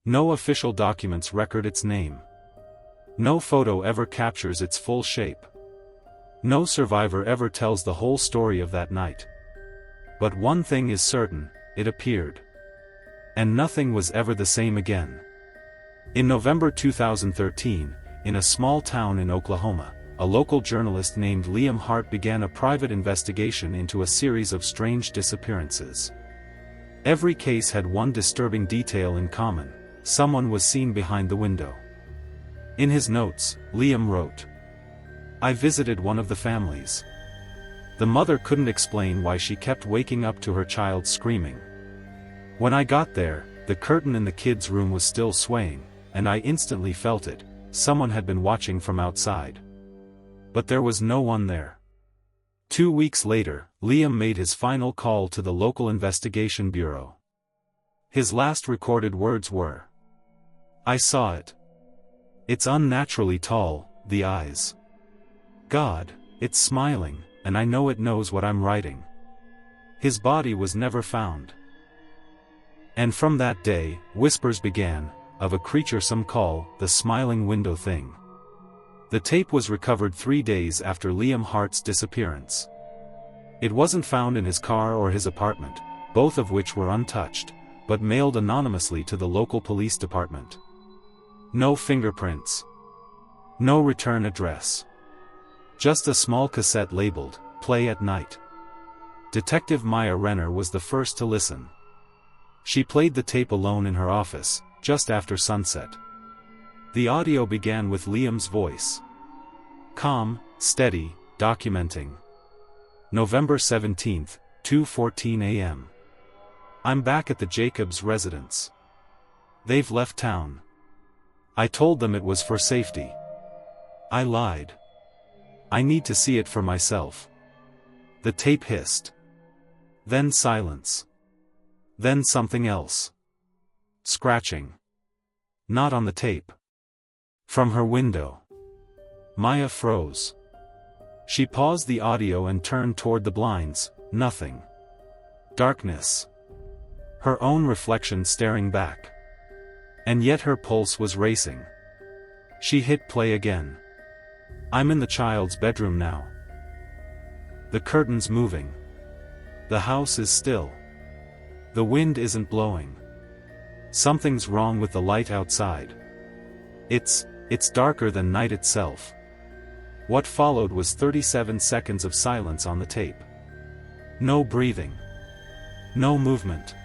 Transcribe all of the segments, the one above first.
No official documents record its name. No photo ever captures its full shape. No survivor ever tells the whole story of that night. But one thing is certain, it appeared. And nothing was ever the same again. In November 2013, in a small town in Oklahoma, a local journalist named Liam Hart began a private investigation into a series of strange disappearances. Every case had one disturbing detail in common: someone was seen behind the window. In his notes, Liam wrote, "I visited one of the families. The mother couldn't explain why she kept waking up to her child screaming. When I got there, the curtain in the kids' room was still swaying, and I instantly felt it. Someone had been watching from outside. But there was no one there." 2 weeks later, Liam made his final call to the local investigation bureau. His last recorded words were, "I saw it. It's unnaturally tall, the eyes. God, it's smiling, and I know it knows what I'm writing." His body was never found. And from that day, whispers began, of a creature some call the smiling window thing. The tape was recovered 3 days after Liam Hart's disappearance. It wasn't found in his car or his apartment, both of which were untouched, but mailed anonymously to the local police department. No fingerprints. No return address. Just a small cassette labeled, "Play at Night." Detective Maya Renner was the first to listen. She played the tape alone in her office, just after sunset. The audio began with Liam's voice. Calm, steady, documenting. November 17th, 2:14 a.m. "I'm back at the Jacobs residence. They've left town. I told them it was for safety. I lied. I need to see it for myself." The tape hissed. Then silence. Then something else. Scratching. Not on the tape. From her window. Maya froze. She paused the audio and turned toward the blinds. Nothing. Darkness. Her own reflection staring back. And yet her pulse was racing. She hit play again. "I'm in the child's bedroom now. The curtain's moving. The house is still. The wind isn't blowing. Something's wrong with the light outside. It's darker than night itself." What followed was 37 seconds of silence on the tape. No breathing. No movement.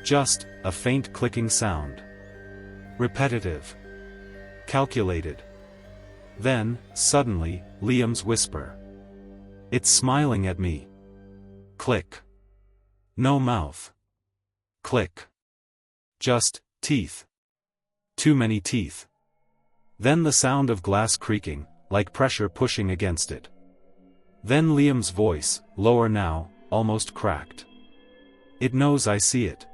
Just a faint clicking sound. Repetitive. Calculated. Then, suddenly, Liam's whisper. "It's smiling at me." Click. No mouth. Click. Just teeth. Too many teeth. Then the sound of glass creaking, like pressure pushing against it. Then Liam's voice, lower now, almost cracked. "It knows I see it.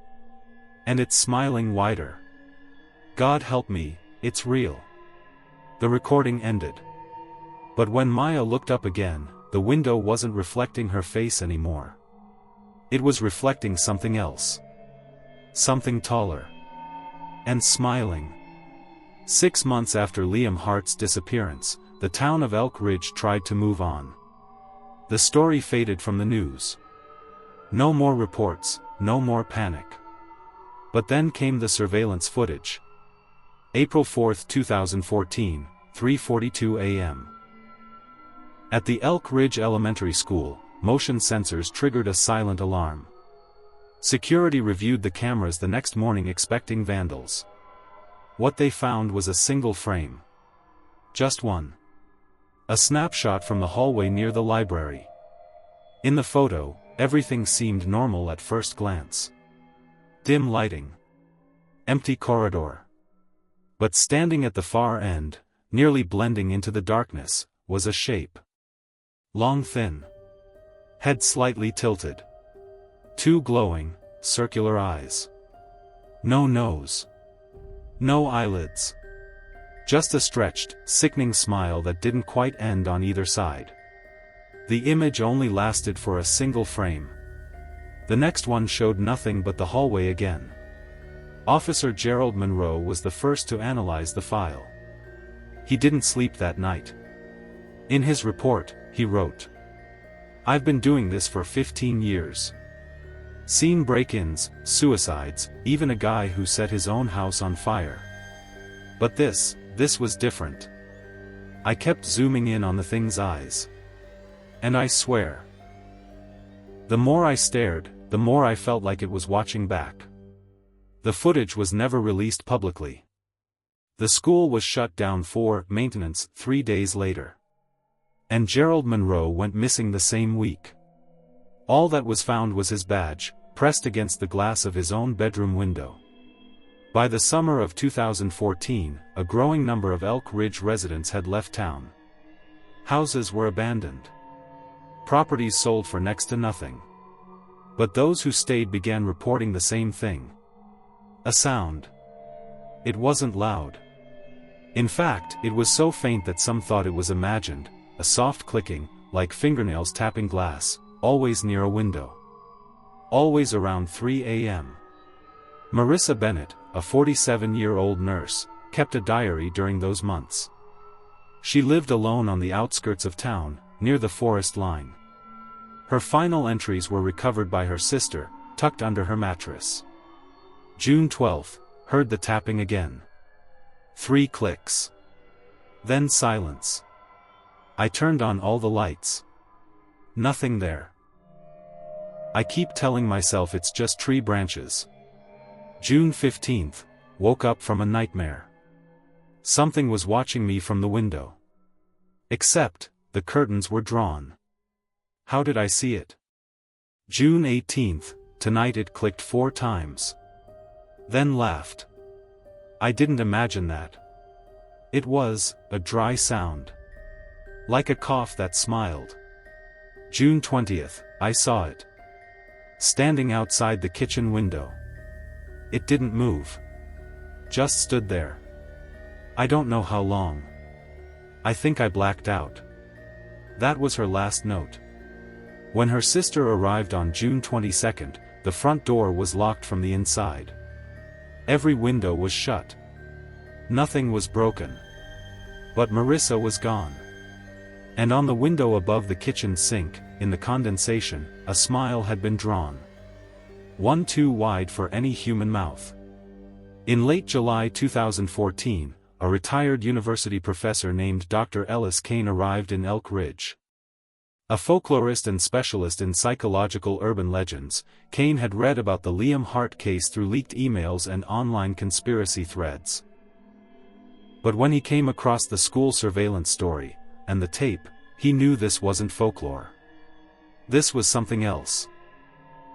And it's smiling wider. God help me, it's real." The recording ended. But when Maya looked up again, the window wasn't reflecting her face anymore. It was reflecting something else. Something taller. And smiling. 6 months after Liam Hart's disappearance, the town of Elk Ridge tried to move on. The story faded from the news. No more reports, no more panic. But then came the surveillance footage. April 4, 2014, 3:42 a.m. At the Elk Ridge Elementary School, motion sensors triggered a silent alarm. Security reviewed the cameras the next morning expecting vandals. What they found was a single frame. Just one. A snapshot from the hallway near the library. In the photo, everything seemed normal at first glance. Dim lighting. Empty corridor. But standing at the far end, nearly blending into the darkness, was a shape. Long, thin. Head slightly tilted. 2 glowing, circular eyes. No nose. No eyelids. Just a stretched, sickening smile that didn't quite end on either side. The image only lasted for a single frame. The next one showed nothing but the hallway again. Officer Gerald Monroe was the first to analyze the file. He didn't sleep that night. In his report, he wrote, "I've been doing this for 15 years. Seen break-ins, suicides, even a guy who set his own house on fire. But this was different. I kept zooming in on the thing's eyes. And I swear, the more I stared, the more I felt like it was watching back." The footage was never released publicly. The school was shut down for maintenance 3 days later. And Gerald Monroe went missing the same week. All that was found was his badge, pressed against the glass of his own bedroom window. By the summer of 2014, a growing number of Elk Ridge residents had left town. Houses were abandoned. Properties sold for next to nothing. But those who stayed began reporting the same thing. A sound. It wasn't loud. In fact, it was so faint that some thought it was imagined, a soft clicking, like fingernails tapping glass, always near a window. Always around 3 a.m. Marissa Bennett, a 47-year-old nurse, kept a diary during those months. She lived alone on the outskirts of town, near the forest line. Her final entries were recovered by her sister, tucked under her mattress. June 12, heard the tapping again. 3 clicks. Then silence. I turned on all the lights. Nothing there. I keep telling myself it's just tree branches. June 15, woke up from a nightmare. Something was watching me from the window. Except, the curtains were drawn. How did I see it? June 18, tonight it clicked 4 times. Then laughed. I didn't imagine that. It was a dry sound. Like a cough that smiled. June 20th, I saw it. Standing outside the kitchen window. It didn't move. Just stood there. I don't know how long. I think I blacked out. That was her last note. When her sister arrived on June 22nd, the front door was locked from the inside. Every window was shut. Nothing was broken. But Marissa was gone. And on the window above the kitchen sink, in the condensation, a smile had been drawn. One too wide for any human mouth. In late July 2014, a retired university professor named Dr. Ellis Kane arrived in Elk Ridge. A folklorist and specialist in psychological urban legends, Kane had read about the Liam Hart case through leaked emails and online conspiracy threads. But when he came across the school surveillance story, and the tape, he knew this wasn't folklore. This was something else.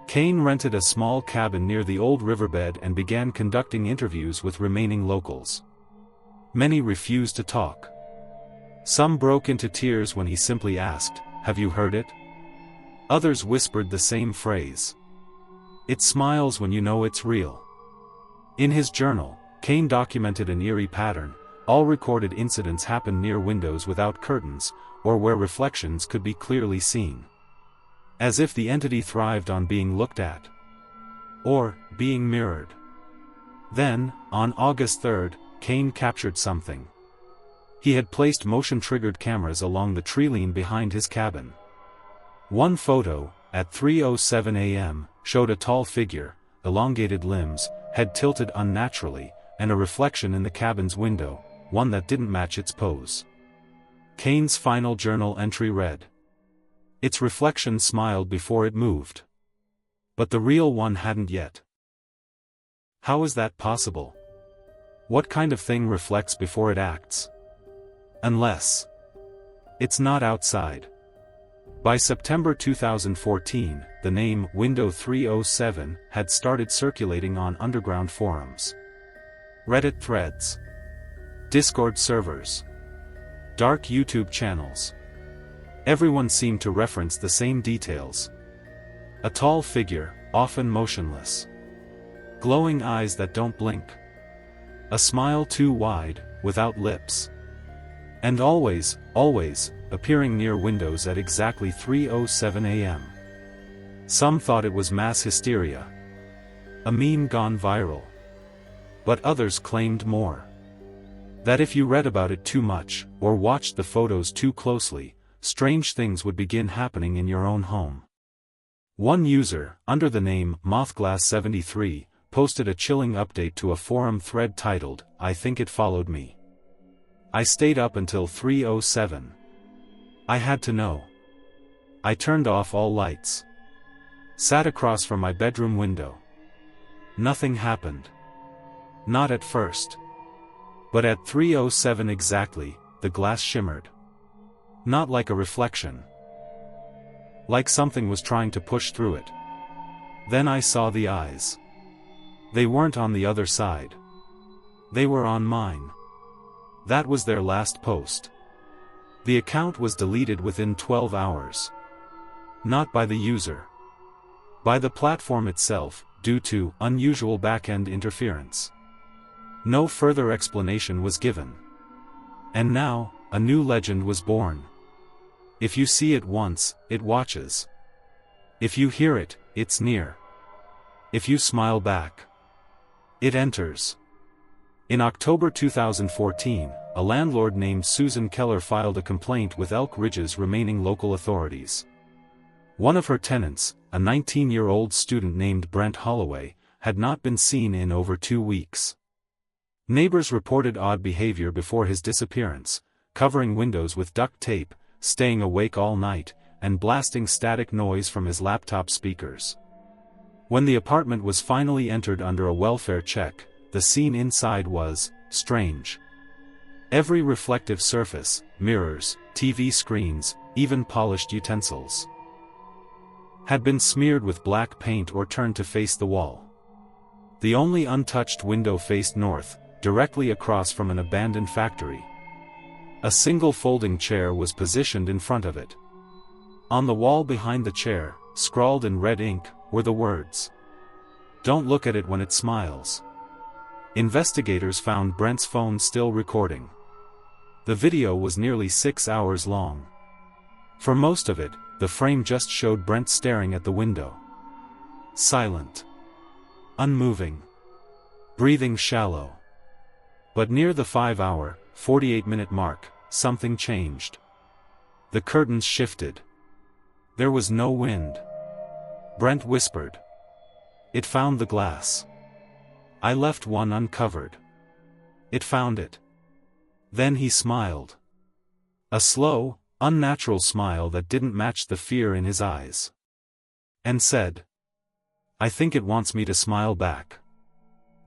Kane rented a small cabin near the old riverbed and began conducting interviews with remaining locals. Many refused to talk. Some broke into tears when he simply asked, "Have you heard it?" Others whispered the same phrase. "It smiles when you know it's real." In his journal, Kane documented an eerie pattern. All recorded incidents happened near windows without curtains, or where reflections could be clearly seen. As if the entity thrived on being looked at. Or, being mirrored. Then, on August 3rd, Kane captured something. He had placed motion-triggered cameras along the treeline behind his cabin. One photo, at 3:07 a.m., showed a tall figure, elongated limbs, head tilted unnaturally, and a reflection in the cabin's window, one that didn't match its pose. Kane's final journal entry read, "Its reflection smiled before it moved. But the real one hadn't yet." How is that possible? What kind of thing reflects before it acts? Unless it's not outside. By September 2014, the name Window 307 had started circulating on underground forums. Reddit threads. Discord servers. Dark YouTube channels. Everyone seemed to reference the same details. A tall figure, often motionless. Glowing eyes that don't blink. A smile too wide, without lips. And always, appearing near windows at exactly 3:07 a.m. Some thought it was mass hysteria. A meme gone viral. But others claimed more. That if you read about it too much, or watched the photos too closely, strange things would begin happening in your own home. One user, under the name Mothglass73, posted a chilling update to a forum thread titled, "I think it followed me. I stayed up until 3:07. I had to know. I turned off all lights. Sat across from my bedroom window. Nothing happened. Not at first. But at 3:07 exactly, the glass shimmered. Not like a reflection. Like something was trying to push through it. Then I saw the eyes. They weren't on the other side. They were on mine." That was their last post. The account was deleted within 12 hours. Not by the user. By the platform itself, due to unusual back-end interference. No further explanation was given. And now, a new legend was born. If you see it once, it watches. If you hear it, it's near. If you smile back, it enters. In October 2014, a landlord named Susan Keller filed a complaint with Elk Ridge's remaining local authorities. One of her tenants, a 19-year-old student named Brent Holloway, had not been seen in over 2 weeks. Neighbors reported odd behavior before his disappearance, covering windows with duct tape, staying awake all night, and blasting static noise from his laptop speakers. When the apartment was finally entered under a welfare check, the scene inside was strange. Every reflective surface, mirrors, TV screens, even polished utensils, had been smeared with black paint or turned to face the wall. The only untouched window faced north, directly across from an abandoned factory. A single folding chair was positioned in front of it. On the wall behind the chair, scrawled in red ink, were the words, "Don't look at it when it smiles." Investigators found Brent's phone still recording. The video was nearly 6 hours long. For most of it, the frame just showed Brent staring at the window. Silent. Unmoving. Breathing shallow. But near the 5-hour, 48-minute mark, something changed. The curtains shifted. There was no wind. Brent whispered. "It found the glass. I left one uncovered. It found it." Then he smiled. A slow, unnatural smile that didn't match the fear in his eyes. And said, "I think it wants me to smile back."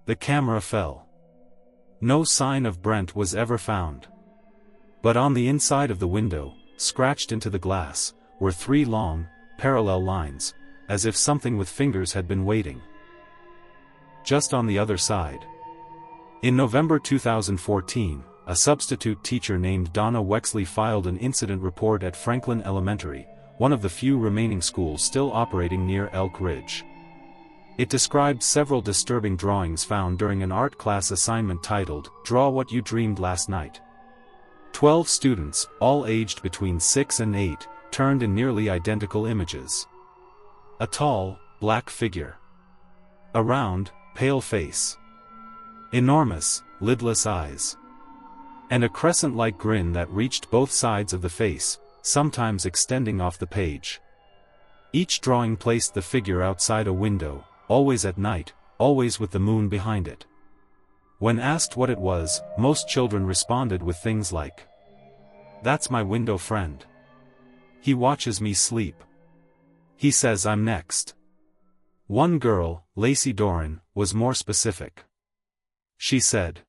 The camera fell. No sign of Brent was ever found. But on the inside of the window, scratched into the glass, were 3 long, parallel lines, as if something with fingers had been waiting just on the other side. In November 2014, a substitute teacher named Donna Wexley filed an incident report at Franklin Elementary, one of the few remaining schools still operating near Elk Ridge. It described several disturbing drawings found during an art class assignment titled, "Draw What You Dreamed Last Night." 12 students, all aged between 6 and 8, turned in nearly identical images. A tall, black figure. A round, pale face. Enormous, lidless eyes. And a crescent-like grin that reached both sides of the face, sometimes extending off the page. Each drawing placed the figure outside a window, always at night, always with the moon behind it. When asked what it was, most children responded with things like, "That's my window friend. He watches me sleep. He says I'm next." One girl, Lacey Doran, was more specific. She said,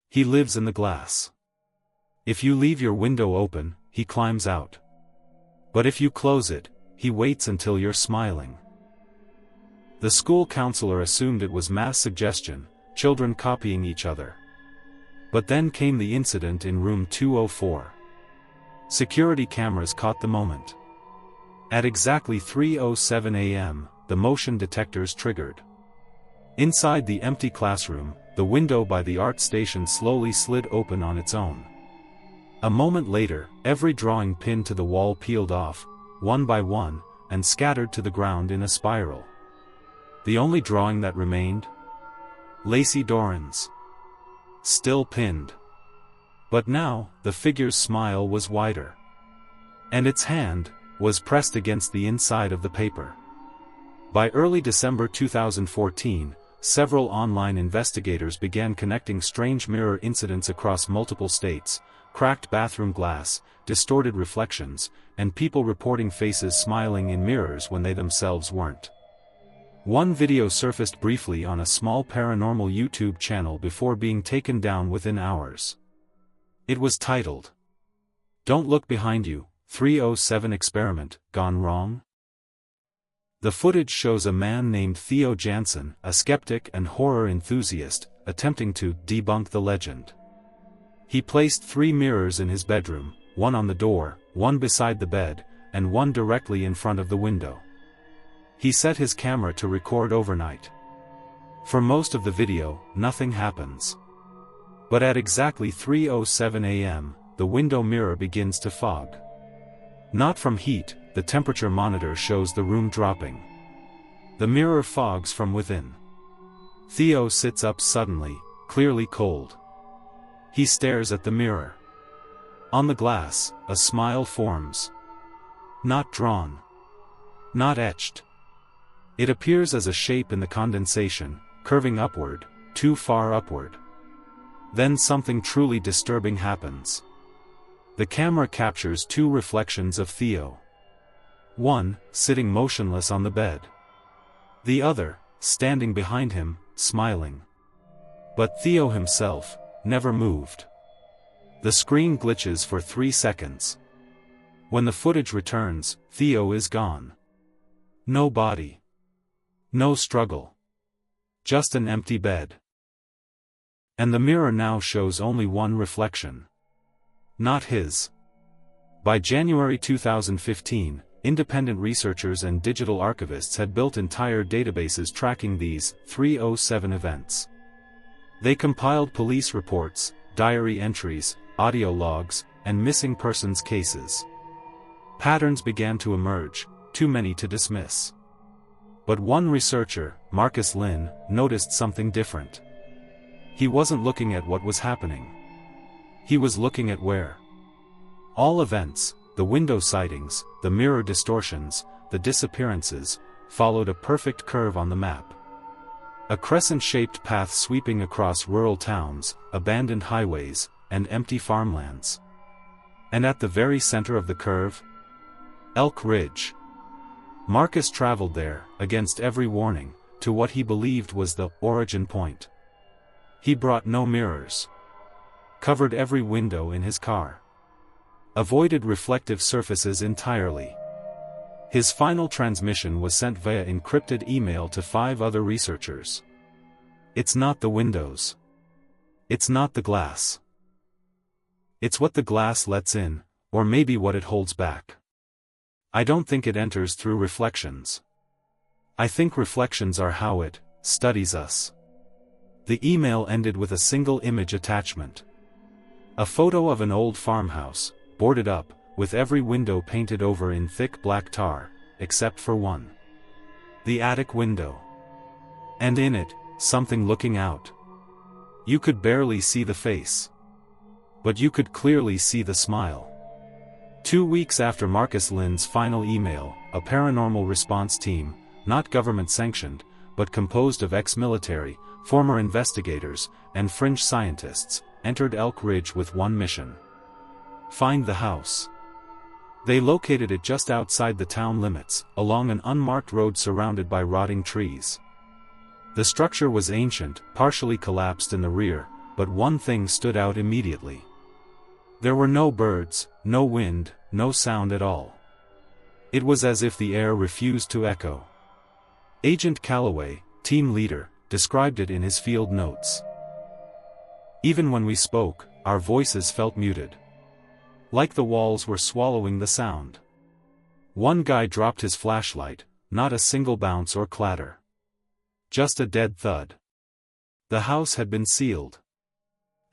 "He lives in the glass. If you leave your window open, he climbs out. But if you close it, he waits until you're smiling." The school counselor assumed it was mass suggestion, children copying each other. But then came the incident in room 204. Security cameras caught the moment. At exactly 3:07 a.m., the motion detectors triggered. Inside the empty classroom, the window by the art station slowly slid open on its own. A moment later, every drawing pinned to the wall peeled off, one by one, and scattered to the ground in a spiral. The only drawing that remained? Lacey Doran's. Still pinned. But now, the figure's smile was wider. And its hand was pressed against the inside of the paper. By early December 2014, several online investigators began connecting strange mirror incidents across multiple states, cracked bathroom glass, distorted reflections, and people reporting faces smiling in mirrors when they themselves weren't. One video surfaced briefly on a small paranormal YouTube channel before being taken down within hours. It was titled, "Don't Look Behind You, 307 Experiment, Gone Wrong?" The footage shows a man named Theo Jansen, a skeptic and horror enthusiast, attempting to debunk the legend. He placed 3 mirrors in his bedroom, one on the door, one beside the bed, and one directly in front of the window. He set his camera to record overnight. For most of the video, nothing happens. But at exactly 3:07 a.m., the window mirror begins to fog. Not from heat, the temperature monitor shows the room dropping. The mirror fogs from within. Theo sits up suddenly, clearly cold. He stares at the mirror. On the glass, a smile forms. Not drawn. Not etched. It appears as a shape in the condensation, curving upward, too far upward. Then something truly disturbing happens. The camera captures 2 reflections of Theo. One, sitting motionless on the bed. The other, standing behind him, smiling. But Theo himself never moved. The screen glitches for 3 seconds. When the footage returns, Theo is gone. No body. No struggle. Just an empty bed. And the mirror now shows only one reflection. Not his. By January 2015, independent researchers and digital archivists had built entire databases tracking these 307 events. They compiled police reports, diary entries, audio logs, and missing persons cases. Patterns began to emerge, too many to dismiss. But one researcher, Marcus Lynn, noticed something different. He wasn't looking at what was happening. He was looking at where. All events, the window sightings, the mirror distortions, the disappearances, followed a perfect curve on the map. A crescent-shaped path sweeping across rural towns, abandoned highways, and empty farmlands. And at the very center of the curve? Elk Ridge. Marcus traveled there, against every warning, to what he believed was the origin point. He brought no mirrors. Covered every window in his car. Avoided reflective surfaces entirely. His final transmission was sent via encrypted email to 5 other researchers. It's not the windows. It's not the glass. It's what the glass lets in, or maybe what it holds back. I don't think it enters through reflections. I think reflections are how it studies us. The email ended with a single image attachment. A photo of an old farmhouse, boarded up, with every window painted over in thick black tar, except for one. The attic window. And in it, something looking out. You could barely see the face. But you could clearly see the smile. 2 weeks after Marcus Lynn's final email, a paranormal response team, not government-sanctioned, but composed of ex-military, former investigators, and fringe scientists, entered Elk Ridge with one mission. Find the house. They located it just outside the town limits, along an unmarked road surrounded by rotting trees. The structure was ancient, partially collapsed in the rear, but one thing stood out immediately. There were no birds, no wind, no sound at all. It was as if the air refused to echo. Agent Calloway, team leader, described it in his field notes. Even when we spoke, our voices felt muted. Like the walls were swallowing the sound. One guy dropped his flashlight, not a single bounce or clatter. Just a dead thud. The house had been sealed.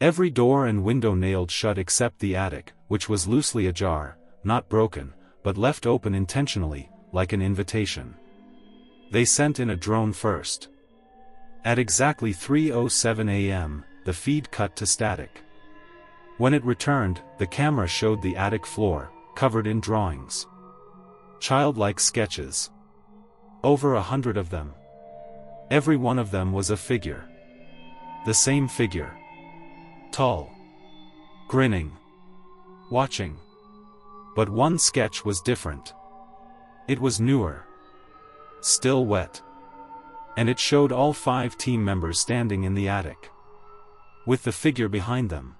Every door and window nailed shut except the attic, which was loosely ajar, not broken, but left open intentionally, like an invitation. They sent in a drone first. At exactly 3:07 a.m., the feed cut to static. When it returned, the camera showed the attic floor, covered in drawings. Childlike sketches. Over 100 of them. Every one of them was a figure. The same figure. Tall. Grinning. Watching. But one sketch was different. It was newer. Still wet. And it showed all 5 team members standing in the attic, with the figure behind them.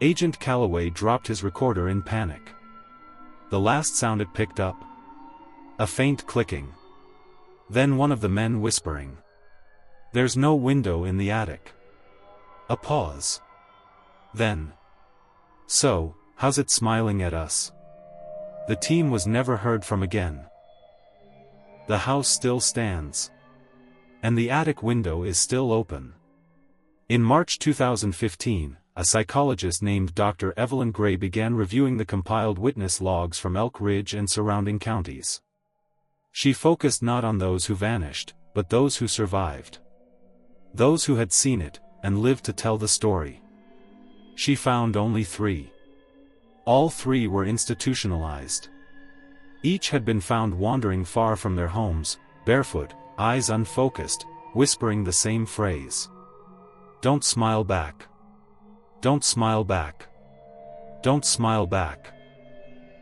Agent Calloway dropped his recorder in panic. The last sound it picked up. A faint clicking. Then one of the men whispering. "There's no window in the attic." A pause. Then. "So, how's it smiling at us?" The team was never heard from again. The house still stands. And the attic window is still open. In March 2015, a psychologist named Dr. Evelyn Gray began reviewing the compiled witness logs from Elk Ridge and surrounding counties. She focused not on those who vanished, but those who survived. Those who had seen it, and lived to tell the story. She found only 3. All 3 were institutionalized. Each had been found wandering far from their homes, barefoot, eyes unfocused, whispering the same phrase. "Don't smile back. Don't smile back. Don't smile back."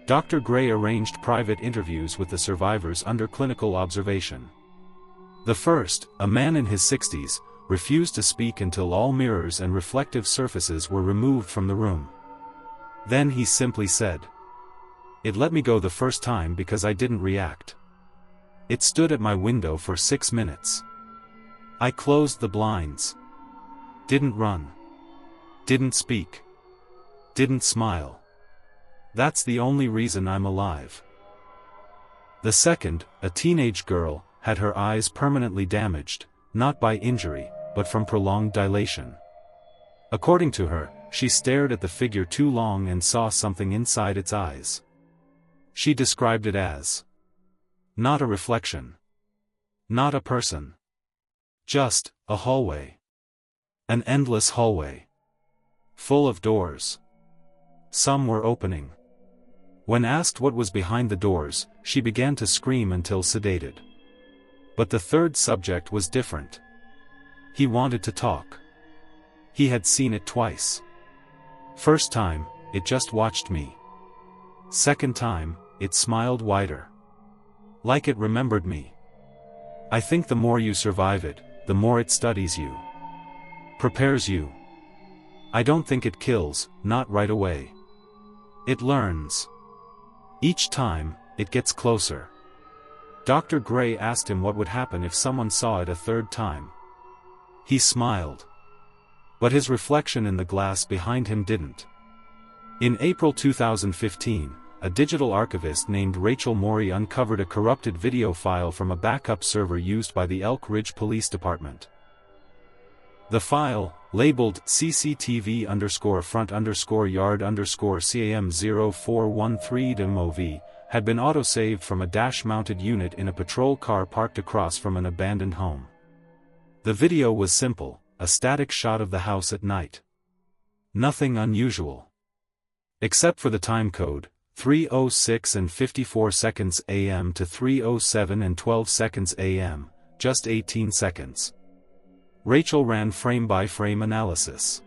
Dr. Gray arranged private interviews with the survivors under clinical observation. The first, a man in his 60s, refused to speak until all mirrors and reflective surfaces were removed from the room. Then he simply said, "It let me go the first time because I didn't react. It stood at my window for 6 minutes. I closed the blinds. Didn't run. Didn't speak. Didn't smile. That's the only reason I'm alive." The second, a teenage girl, had her eyes permanently damaged, not by injury, but from prolonged dilation. According to her, she stared at the figure too long and saw something inside its eyes. She described it as not a reflection. Not a person. Just a hallway. An endless hallway. Full of doors. Some were opening. When asked what was behind the doors, she began to scream until sedated. But the third subject was different. He wanted to talk. He had seen it twice. First time, it just watched me. Second time, it smiled wider. Like it remembered me. I think the more you survive it, the more it studies you. Prepares you. I don't think it kills, not right away. It learns. Each time, it gets closer. Dr. Gray asked him what would happen if someone saw it a third time. He smiled. But his reflection in the glass behind him didn't. In April 2015, a digital archivist named Rachel Morey uncovered a corrupted video file from a backup server used by the Elk Ridge Police Department. The file, labeled CCTV_front_yard_CAM0413-MOV, had been autosaved from a dash-mounted unit in a patrol car parked across from an abandoned home. The video was simple, a static shot of the house at night. Nothing unusual. Except for the time code, 3:06 and 54 seconds AM to 3:07 and 12 seconds AM, just 18 seconds. Rachel ran frame-by-frame analysis.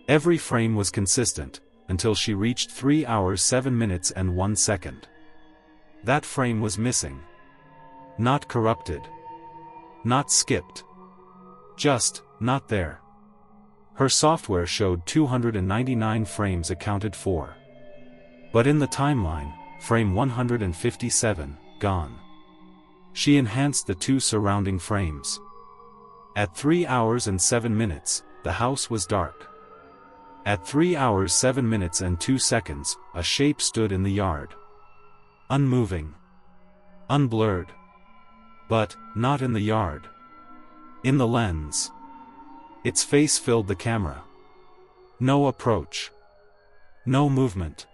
Every frame was consistent, until she reached 3 hours 7 minutes and 1 second. That frame was missing. Not corrupted. Not skipped. Just, not there. Her software showed 299 frames accounted for. But in the timeline, frame 157, gone. She enhanced the 2 surrounding frames. At 3 hours and 7 minutes, the house was dark. At 3 hours 7 minutes and 2 seconds, a shape stood in the yard. Unmoving. Unblurred. But, not in the yard. In the lens. Its face filled the camera. No approach. No movement.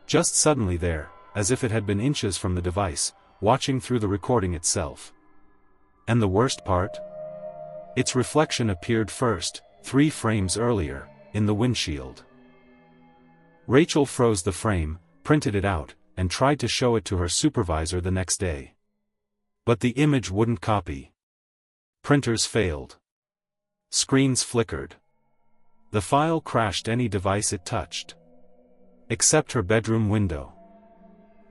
Just suddenly there, as if it had been inches from the device, watching through the recording itself. And the worst part? Its reflection appeared first, 3 frames earlier, in the windshield. Rachel froze the frame, printed it out, and tried to show it to her supervisor the next day. But the image wouldn't copy. Printers failed. Screens flickered. The file crashed any device it touched. Except her bedroom window.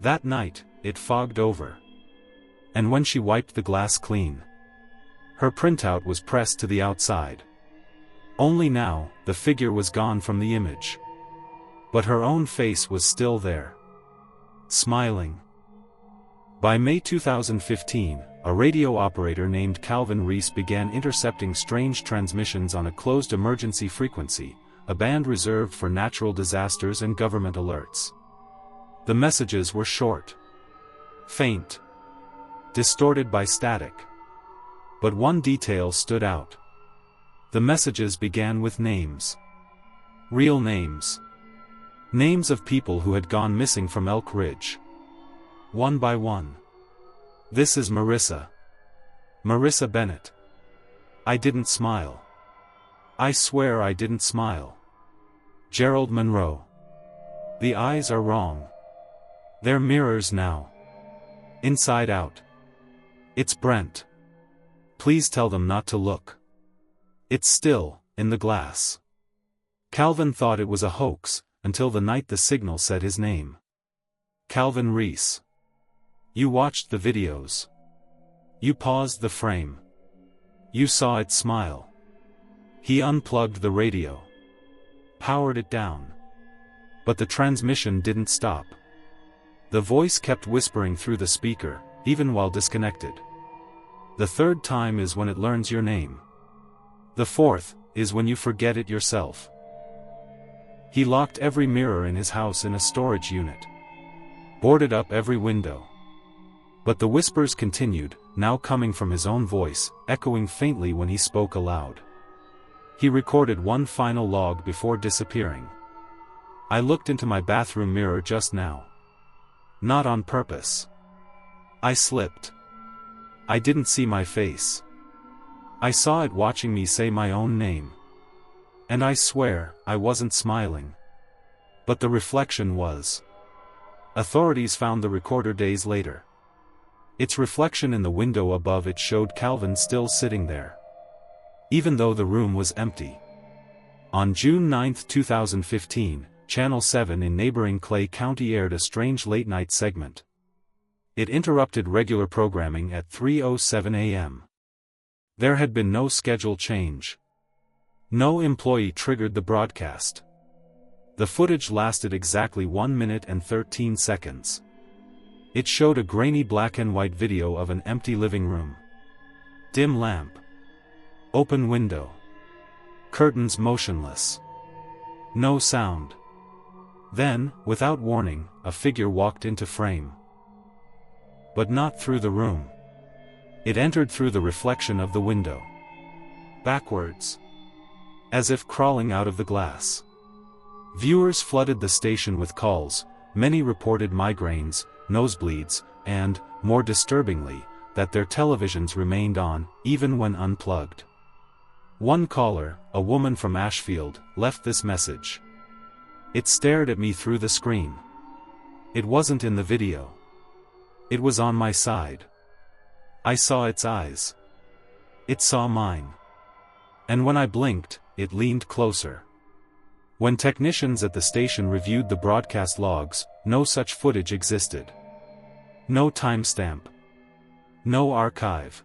That night, it fogged over. And when she wiped the glass clean, her printout was pressed to the outside. Only now, the figure was gone from the image. But her own face was still there. Smiling. By May 2015, a radio operator named Calvin Reese began intercepting strange transmissions on a closed emergency frequency, a band reserved for natural disasters and government alerts. The messages were short, faint, distorted by static. But one detail stood out. The messages began with names. Real names. Names of people who had gone missing from Elk Ridge. One by one. This is Marissa. Marissa Bennett. I didn't smile. I swear I didn't smile. Gerald Monroe. The eyes are wrong. They're mirrors now. Inside out. It's Brent. Please tell them not to look. It's still, in the glass. Calvin thought it was a hoax, until the night the signal said his name. Calvin Reese. You watched the videos. You paused the frame. You saw it smile. He unplugged the radio. Powered it down. But the transmission didn't stop. The voice kept whispering through the speaker, even while disconnected. The third time is when it learns your name. The fourth is when you forget it yourself. He locked every mirror in his house in a storage unit. Boarded up every window. But the whispers continued, now coming from his own voice, echoing faintly when he spoke aloud. He recorded one final log before disappearing. I looked into my bathroom mirror just now. Not on purpose. I slipped. I didn't see my face. I saw it watching me say my own name. And I swear, I wasn't smiling. But the reflection was. Authorities found the recorder days later. Its reflection in the window above it showed Calvin still sitting there. Even though the room was empty. On June 9, 2015, Channel 7 in neighboring Clay County aired a strange late-night segment. It interrupted regular programming at 3:07 a.m. There had been no schedule change. No employee triggered the broadcast. The footage lasted exactly 1 minute and 13 seconds. It showed a grainy black and white video of an empty living room. Dim lamp. Open window. Curtains motionless. No sound. Then, without warning, a figure walked into frame. But not through the room. It entered through the reflection of the window. Backwards. As if crawling out of the glass. Viewers flooded the station with calls. Many reported migraines, nosebleeds, and, more disturbingly, that their televisions remained on, even when unplugged. One caller, a woman from Ashfield, left this message. It stared at me through the screen. It wasn't in the video. It was on my side. I saw its eyes. It saw mine. And when I blinked, it leaned closer. When technicians at the station reviewed the broadcast logs, no such footage existed. No timestamp. No archive.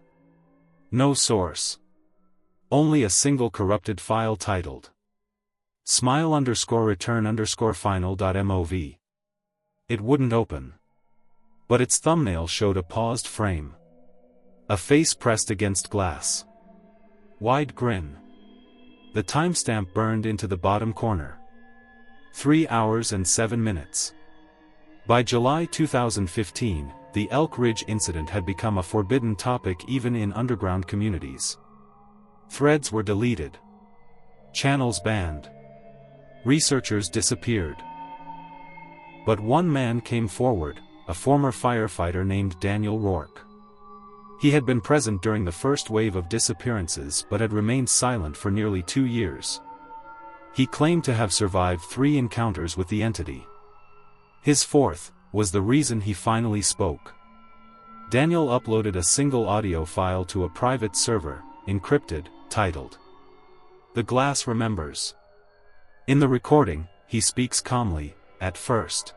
No source. Only a single corrupted file titled smile_return_final.mov. It wouldn't open. But its thumbnail showed a paused frame. A face pressed against glass. Wide grin. The timestamp burned into the bottom corner. 3 hours and 7 minutes. By July 2015, the Elk Ridge incident had become a forbidden topic even in underground communities. Threads were deleted. Channels banned. Researchers disappeared. But one man came forward, a former firefighter named Daniel Rourke. He had been present during the first wave of disappearances but had remained silent for nearly 2 years. He claimed to have survived 3 encounters with the entity. His fourth was the reason he finally spoke. Daniel uploaded a single audio file to a private server, encrypted, titled, "The Glass Remembers." In the recording, he speaks calmly. "At first,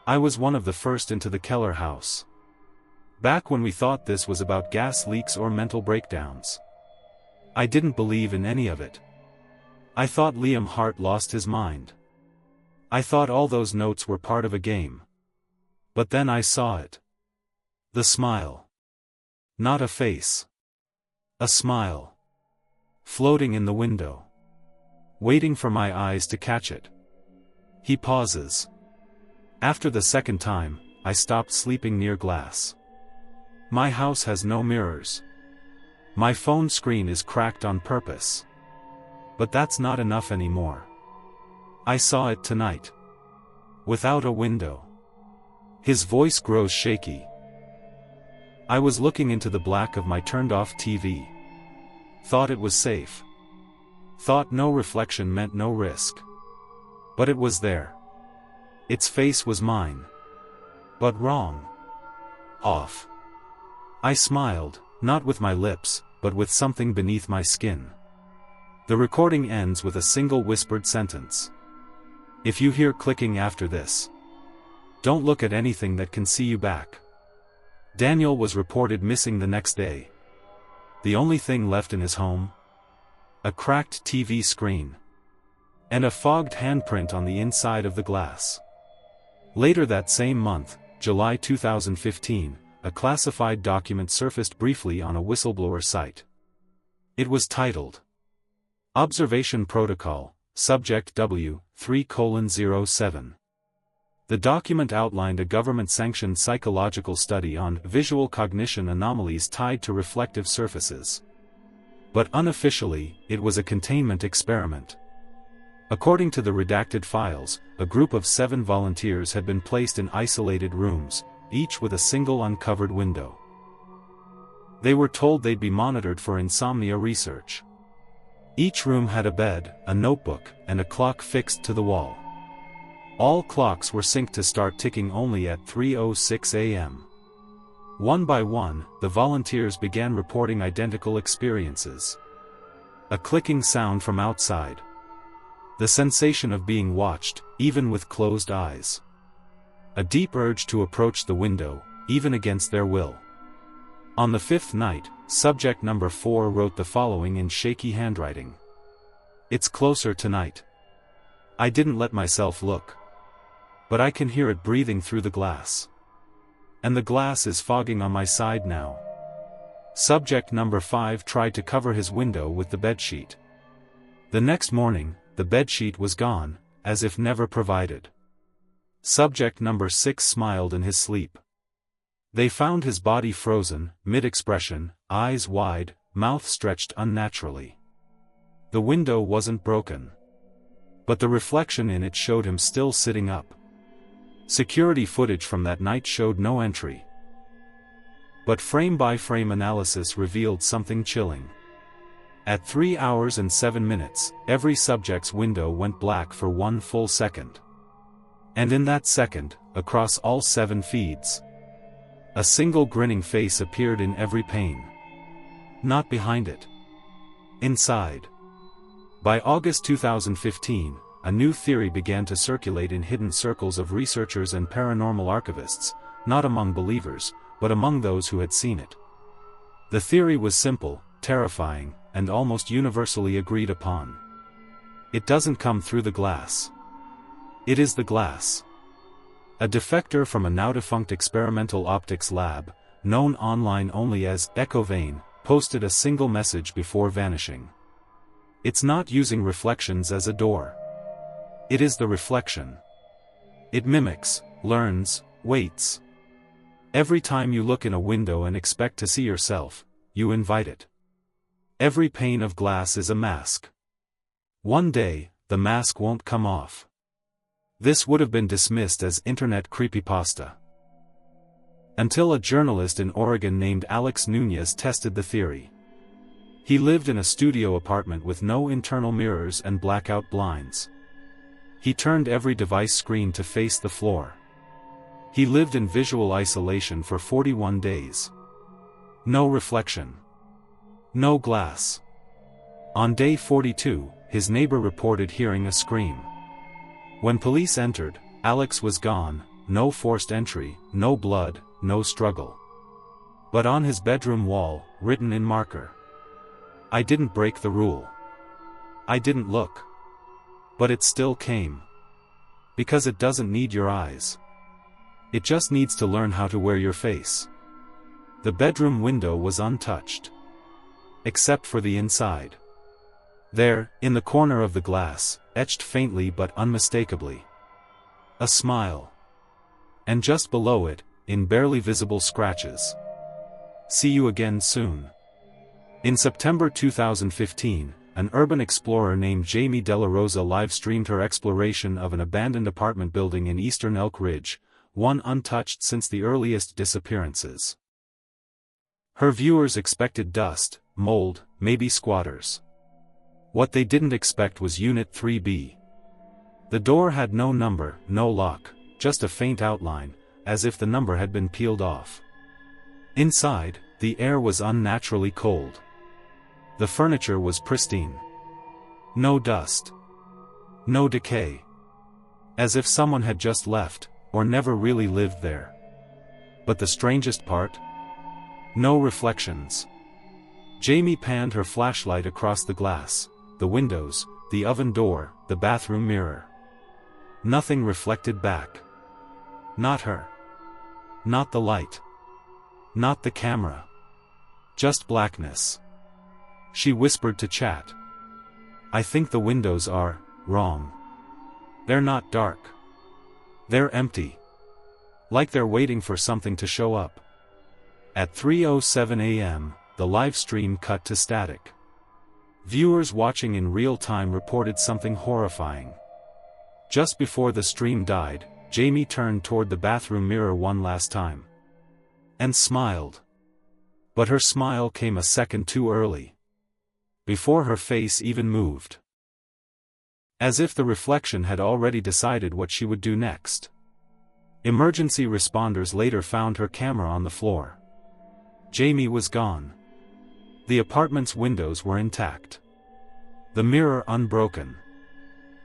I was one of the first into the Keller house. Back when we thought this was about gas leaks or mental breakdowns. I didn't believe in any of it. I thought Liam Hart lost his mind. I thought all those notes were part of a game. But then I saw it. The smile. Not a face. A smile. Floating in the window. Waiting for my eyes to catch it." He pauses. "After the second time, I stopped sleeping near glass. My house has no mirrors. My phone screen is cracked on purpose. But that's not enough anymore. I saw it tonight. Without a window." His voice grows shaky. "I was looking into the black of my turned-off TV. Thought it was safe. Thought no reflection meant no risk. But it was there. Its face was mine. But wrong. Off. I smiled, not with my lips, but with something beneath my skin." The recording ends with a single whispered sentence. "If you hear clicking after this, don't look at anything that can see you back." Daniel was reported missing the next day. The only thing left in his home? A cracked TV screen. And a fogged handprint on the inside of the glass. Later that same month, July 2015, a classified document surfaced briefly on a whistleblower site. It was titled, "Observation Protocol, Subject W, 3:07. The document outlined a government-sanctioned psychological study on visual cognition anomalies tied to reflective surfaces. But unofficially, it was a containment experiment. According to the redacted files, a group of 7 volunteers had been placed in isolated rooms, each with a single uncovered window. They were told they'd be monitored for insomnia research. Each room had a bed, a notebook, and a clock fixed to the wall. All clocks were synced to start ticking only at 3:06 a.m. One by one, the volunteers began reporting identical experiences. A clicking sound from outside. The sensation of being watched, even with closed eyes. A deep urge to approach the window, even against their will. On the 5th night, subject number 4 wrote the following in shaky handwriting. "It's closer tonight. I didn't let myself look. But I can hear it breathing through the glass. And the glass is fogging on my side now." Subject number 5 tried to cover his window with the bedsheet. The next morning, the bedsheet was gone, as if never provided. Subject number 6 smiled in his sleep. They found his body frozen, mid-expression, eyes wide, mouth stretched unnaturally. The window wasn't broken. But the reflection in it showed him still sitting up. Security footage from that night showed no entry. But frame-by-frame analysis revealed something chilling. At 3 hours and 7 minutes, every subject's window went black for 1 full second. And in that second, across all 7 feeds, a single grinning face appeared in every pane. Not behind it. Inside. By August 2015, a new theory began to circulate in hidden circles of researchers and paranormal archivists, not among believers, but among those who had seen it. The theory was simple, terrifying, and almost universally agreed upon. It doesn't come through the glass. It is the glass. A defector from a now-defunct experimental optics lab, known online only as Echovane, posted a single message before vanishing. It's not using reflections as a door. It is the reflection. It mimics, learns, waits. Every time you look in a window and expect to see yourself, you invite it. Every pane of glass is a mask. One day, the mask won't come off. This would have been dismissed as internet creepypasta. Until a journalist in Oregon named Alex Nunez tested the theory. He lived in a studio apartment with no internal mirrors and blackout blinds. He turned every device screen to face the floor. He lived in visual isolation for 41 days. No reflection. No glass. On day 42, his neighbor reported hearing a scream. When police entered, Alex was gone, no forced entry, no blood, no struggle. But on his bedroom wall, written in marker. I didn't break the rule. I didn't look. But it still came. Because it doesn't need your eyes. It just needs to learn how to wear your face. The bedroom window was untouched. Except for the inside. There, in the corner of the glass, etched faintly but unmistakably. A smile. And just below it, in barely visible scratches. See you again soon. In September 2015, an urban explorer named Jamie Della Rosa live-streamed her exploration of an abandoned apartment building in eastern Elk Ridge, one untouched since the earliest disappearances. Her viewers expected dust, mold, maybe squatters. What they didn't expect was Unit 3B. The door had no number, no lock, just a faint outline, as if the number had been peeled off. Inside, the air was unnaturally cold. The furniture was pristine. No dust. No decay. As if someone had just left, or never really lived there. But the strangest part? No reflections. Jamie panned her flashlight across the glass, the windows, the oven door, the bathroom mirror. Nothing reflected back. Not her. Not the light. Not the camera. Just blackness. She whispered to chat. I think the windows are wrong. They're not dark. They're empty. Like they're waiting for something to show up. At 3:07 a.m., the live stream cut to static. Viewers watching in real time reported something horrifying. Just before the stream died, Jamie turned toward the bathroom mirror one last time. And smiled. But her smile came a second too early. Before her face even moved. As if the reflection had already decided what she would do next. Emergency responders later found her camera on the floor. Jamie was gone. The apartment's windows were intact. The mirror unbroken.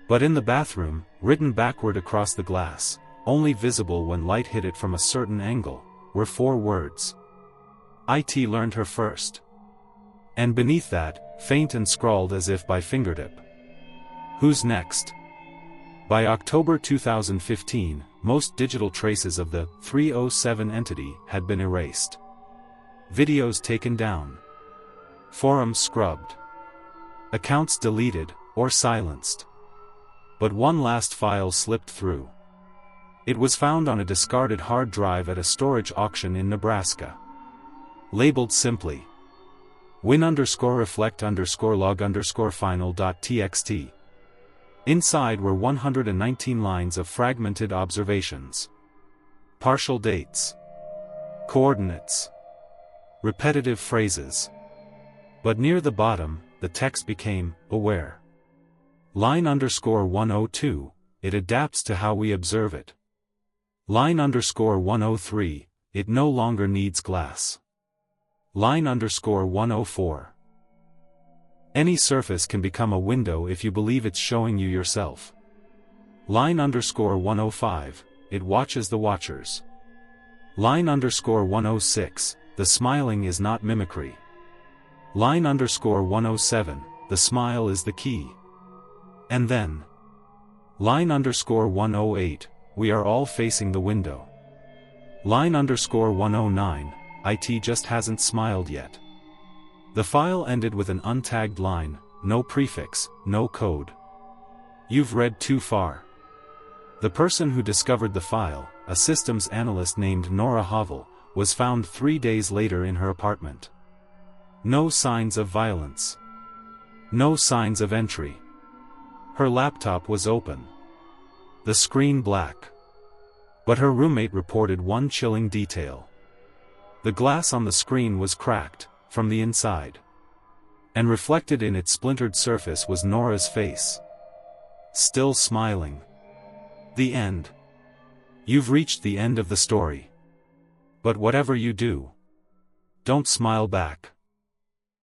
But in the bathroom, written backward across the glass, only visible when light hit it from a certain angle, were 4 words. IT learned her first. And beneath that, faint and scrawled as if by fingertip. Who's next? By October 2015, most digital traces of the 307 entity had been erased. Videos taken down. Forums scrubbed. Accounts deleted, or silenced. But one last file slipped through. It was found on a discarded hard drive at a storage auction in Nebraska. Labeled simply. win_reflect_log_final.txt. Inside were 119 lines of fragmented observations. Partial dates. Coordinates. Repetitive phrases. But near the bottom, the text became, aware. Line_102, it adapts to how we observe it. Line_103, it no longer needs glass. Line_104. Any surface can become a window if you believe it's showing you yourself. Line_105, it watches the watchers. Line_106, the smiling is not mimicry. Line_107, the smile is the key. And then. Line_108, we are all facing the window. Line_109, IT just hasn't smiled yet. The file ended with an untagged line, no prefix, no code. You've read too far. The person who discovered the file, a systems analyst named Nora Hovel, was found 3 days later in her apartment. No signs of violence. No signs of entry. Her laptop was open. The screen black. But her roommate reported one chilling detail. The glass on the screen was cracked, from the inside. And reflected in its splintered surface was Nora's face. Still smiling. The end. You've reached the end of the story. But whatever you do, don't smile back.